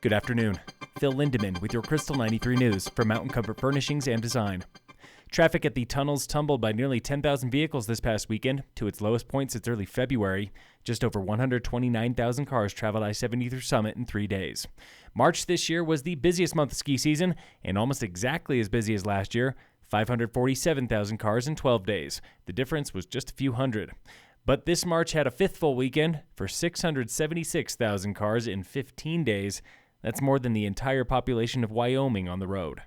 Good afternoon. Phil Lindemann with your Krystal 93 News for Mountain Comfort Furnishings and Design. Traffic at the tunnels tumbled by nearly 10,000 vehicles this past weekend to its lowest point since early February. Just over 129,000 cars traveled I-70 through Summit in 3 days. March this year was the busiest month of ski season and almost exactly as busy as last year, 547,000 cars in 12 days. The difference was just a few hundred. But this March had a fifth full weekend for 676,000 cars in 15 days. That's more than the entire population of Wyoming on the road.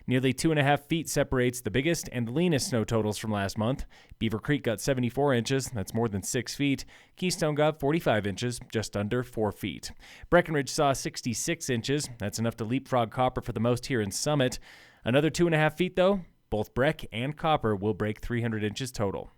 Nearly 2.5 feet separates the biggest and the leanest snow totals from last month. Beaver Creek got 74 inches, that's more than 6 feet. Keystone got 45 inches, just under 4 feet. Breckenridge saw 66 inches, that's enough to leapfrog Copper for the most here in Summit. Another 2.5 feet though, both Breck and Copper will break 300 inches total.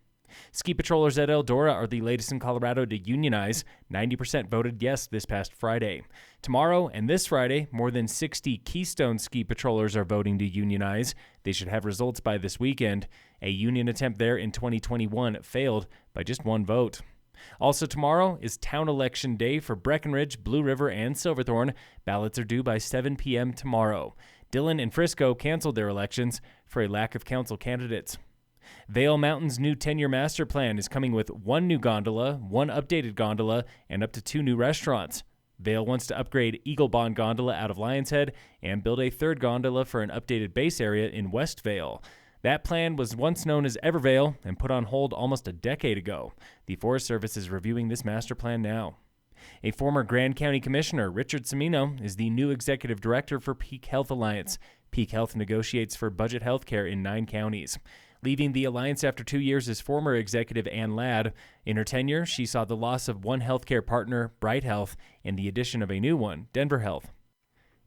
Ski patrollers at Eldora are the latest in Colorado to unionize. 90% voted yes this past Friday. Tomorrow and this Friday, more than 60 Keystone ski patrollers are voting to unionize. They should have results by this weekend. A union attempt there in 2021 failed by just one vote. Also tomorrow is town election day for Breckenridge, Blue River, and Silverthorne. Ballots are due by 7 p.m. tomorrow. Dillon and Frisco canceled their elections for a lack of council candidates. Vail Mountain's new 10-year master plan is coming with one new gondola, one updated gondola, and up to 2 new restaurants. Vail wants to upgrade Eagle Bond Gondola out of Lion's Head and build a third gondola for an updated base area in West Vail. That plan was once known as Evervail and put on hold almost a decade ago. The Forest Service is reviewing this master plan now. A former Grand County Commissioner, Richard Cimino, is the new executive director for Peak Health Alliance. Peak Health negotiates for budget health care in 9 counties. Leaving the alliance after 2 years is former executive Ann Ladd. In her tenure, she saw the loss of one healthcare partner, Bright Health, and the addition of a new one, Denver Health.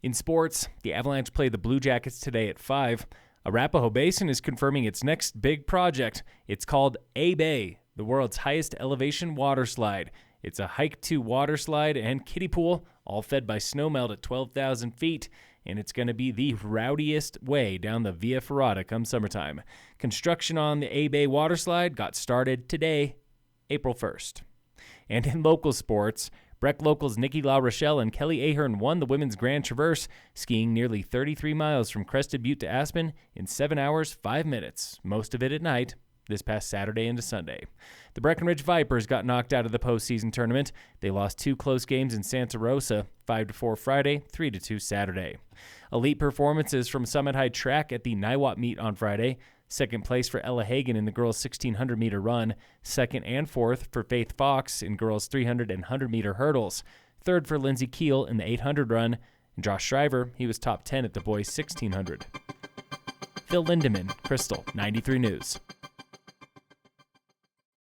In sports, the Avalanche play the Blue Jackets today at 5. A-Basin is confirming its next big project. It's called A-Bay, the world's highest elevation water slide. It's a hike-to water slide and kiddie pool, all fed by snowmelt at 12,000 feet, and it's going to be the rowdiest way down the Via Ferrata come summertime. Construction on the A-Bay water slide got started today, April 1st. And in local sports, Breck locals Nikki La Rochelle and Kelly Ahern won the women's Grand Traverse, skiing nearly 33 miles from Crested Butte to Aspen in 7 hours, 5 minutes, most of it at night, this past Saturday into Sunday. The Breckenridge Vipers got knocked out of the postseason tournament. They lost 2 close games in Santa Rosa, 5-4 Friday, 3-2 Saturday. Elite performances from Summit High Track at the Niwot meet on Friday. Second place for Ella Hagan in the girls' 1,600-meter run. Second and fourth for Faith Fox in girls' 300 and 100-meter hurdles. Third for Lindsay Keel in the 800 run. And Josh Shriver, he was top 10 at the boys' 1,600. Phil Lindemann, Krystal 93 News.